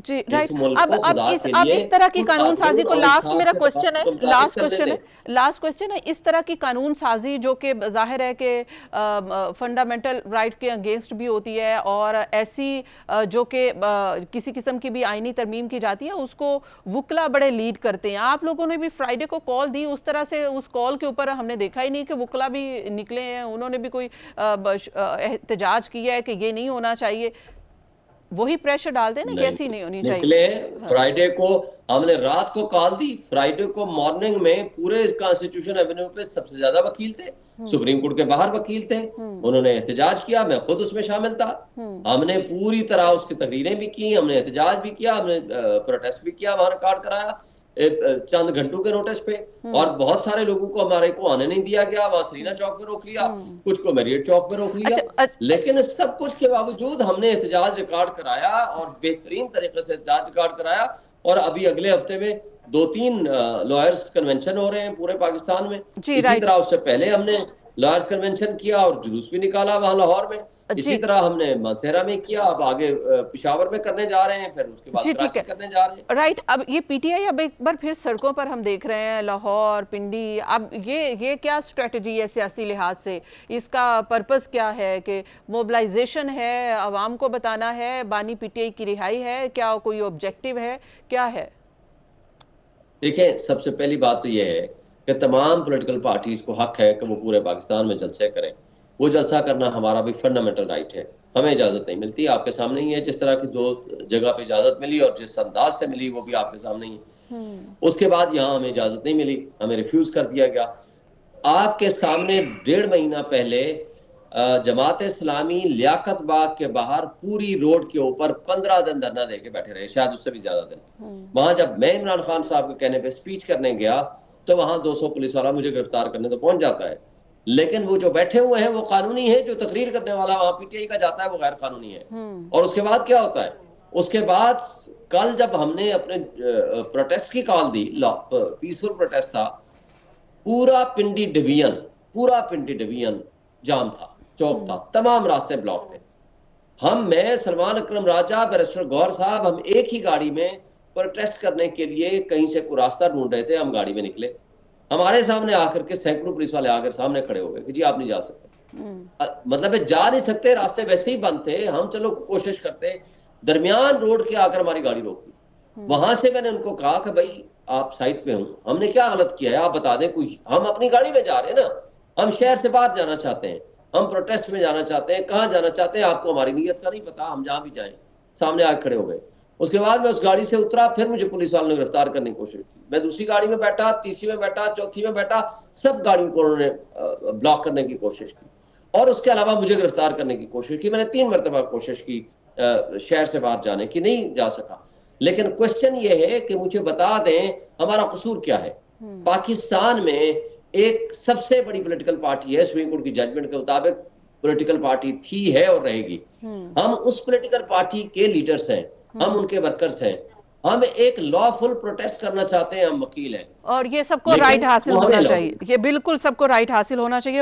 جی اس right. ملک اب کو اب خدا اس کے اب لیے اس طرح کی خود قانون سازی قانون کو اور لاسٹ انصاف میرا کے کوسچن ہے، مطابق کرنے لاسٹ کوسچن ہے اس طرح کی قانون سازی جو کہ ظاہر ہے کہ فنڈامنٹل رائٹ کے اگینسٹ بھی ہوتی ہے، اور ایسی جو کہ کسی قسم کی بھی آئینی ترمیم کی جاتی ہے، اس کو وکلا بڑے لیڈ کرتے ہیں. آپ لوگوں نے بھی فرائیڈے کو کال دی، اس طرح سے اس کال کے اوپر ہم نے دیکھا ہی نہیں کہ وکلا بھی نکلے ہیں، انہوں نے بھی کوئی احتجاج کیا ہے کہ یہ نہیں ہونا چاہیے. وہی پریشر ڈالتے ہیں نا کہ ایسی نہیں ہونی چاہیے. نکلے. فرائیڈے کو ہم نے رات کو کال دی، فرائیڈے کو مارننگ میں پورے کانسٹیٹیوشن ایونیو پہ سب سے زیادہ وکیل تھے، سپریم کورٹ کے باہر وکیل تھے، انہوں نے احتجاج کیا، میں خود اس میں شامل تھا. ہم نے پوری طرح اس کی تقریریں بھی کی، ہم نے احتجاج بھی کیا، ہم نے پروٹیسٹ بھی کیا، وہاں ریکارڈ کرایا چند گھنٹوں کے نوٹس پہ. اور بہت سارے لوگوں کو ہمارے کو آنے نہیں دیا گیا، وہاں سرینا چوک پہ روک لیا، کچھ کو میریٹ چوک پہ روک لیا. اچھا لیکن سب کچھ کے باوجود ہم نے احتجاج ریکارڈ کرایا، اور بہترین طریقے سے احتجاج ریکارڈ کرایا. اور ابھی اگلے ہفتے میں 2-3 لائرز کنونشن ہو رہے ہیں پورے پاکستان میں. جی اسی رائٹ. طرح اس سے پہلے ہم نے لائرز کنونشن کیا اور جلوس بھی نکالا وہاں لاہور میں. اسی جی طرح ہم نے مانسہرہ میں کیا، اب آگے پشاور میں کرنے جا رہے ہیں، پھر اس کے بعد جی ٹھیک ہے کراچی کرنے جا رہے ہیں. رائٹ. اب یہ پی ٹی آئی اب ایک بار پھر سڑکوں پر ہم دیکھ رہے ہیں، لاہور، پنڈی. اب یہ کیا اسٹریٹجی ہے سیاسی لحاظ سے؟ اس کا پرپس کیا ہے؟ کہ موبلائزیشن ہے، عوام کو بتانا ہے بانی پی ٹی آئی کی رہائی ہے، کیا کوئی آبجیکٹیو ہے، کیا ہے؟ دیکھیں، سب سے پہلی بات تو یہ ہے کہ تمام پولیٹیکل پارٹیز کو حق ہے کہ وہ پورے پاکستان میں جلسے کریں. وہ جلسہ کرنا ہمارا بھی فنڈامنٹل رائٹ ہے، ہمیں اجازت نہیں ملتی. آپ کے سامنے ہی ہے جس طرح کی 2 جگہ پہ اجازت ملی، اور جس انداز سے ملی وہ بھی آپ کے سامنے ہی ہے. اس کے بعد یہاں ہمیں اجازت نہیں ملی، ہمیں ریفیوز کر دیا گیا. آپ کے سامنے 1.5 مہینہ پہلے جماعت اسلامی لیاقت باغ کے باہر پوری روڈ کے اوپر 15 دن دھرنا دے کے بیٹھے رہے، شاید اس سے بھی زیادہ دن. وہاں جب میں عمران خان صاحب کے کہنے پہ سپیچ کرنے گیا تو وہاں 200 پولیس والا مجھے گرفتار کرنے تو پہنچ جاتا ہے. لیکن وہ جو بیٹھے ہوئے ہیں وہ قانونی ہے، جو تقریر کرنے والا وہاں پی ٹی آئی کا جاتا ہے وہ غیر قانونی ہے. اور اس کے بعد کیا ہوتا ہے؟ اس کے بعد کل جب ہم نے اپنے پروٹیسٹ کی کال دی، پیسفل پروٹیسٹ تھا، پورا پنڈی ڈویژن جام تھا، چوک تھا، تمام راستے بلاک تھے. میں سلمان اکرم راجہ، بیرسٹر گور صاحب، ہم ایک ہی گاڑی میں پروٹیسٹ کرنے کے لیے کہیں سے کوئی راستہ ڈھونڈ رہے تھے. ہم گاڑی میں نکلے، ہمارے سامنے آ کر کے سینکڑوں پولیس والے آ کر سامنے کھڑے ہو گئے کہ جی آپ نہیں جا سکتے. مطلب جا نہیں سکتے، راستے ویسے ہی بند تھے، ہم چلو کوشش کرتے. درمیان روڈ کے آ کر ہماری گاڑی روک دی. وہاں سے میں نے ان کو کہا کہ بھائی آپ سائٹ پہ ہوں، ہم نے کیا غلط کیا ہے آپ بتا دیں. کوئی ہم اپنی گاڑی میں جا رہے ہیں نا، ہم شہر سے باہر جانا چاہتے ہیں، ہم پروٹیسٹ میں جانا چاہتے ہیں، کہاں جانا چاہتے ہیں آپ کو ہماری نیت کا نہیں پتا، ہم جہاں بھی جائیں. سامنے آ کھڑے ہو گئے. اس کے بعد میں اس گاڑی سے اترا، پھر مجھے پولیس والوں نے گرفتار کرنے کی کوشش کی. میں دوسری گاڑی میں بیٹھا، تیسری میں بیٹھا، چوتھی میں بیٹھا، سب گاڑیوں کو انہوں نے بلاک کرنے کی کوشش کی. اور اس کے علاوہ مجھے گرفتار کرنے کی کوشش کی. میں نے 3 مرتبہ کوشش کی شہر سے باہر جانے کی، نہیں جا سکا. لیکن کوشچن یہ ہے کہ مجھے بتا دیں ہمارا قصور کیا ہے. پاکستان میں ایک سب سے بڑی پولیٹیکل پارٹی ہے، سپریم کورٹ کی ججمنٹ کے مطابق پولیٹیکل پارٹی تھی، ہے اور رہے گی. ہم اس پولیٹیکل پارٹی کے لیڈرز ہیں، ہم ان کے ورکرز ہیں. ہم ایک لا فل پروٹیسٹ کرنا چاہتے ہیں، ہم وکیل ہیں. اور یہ سب کو رائٹ حاصل ہونا چاہیے، یہ بالکل سب کو رائٹ حاصل ہونا چاہیے.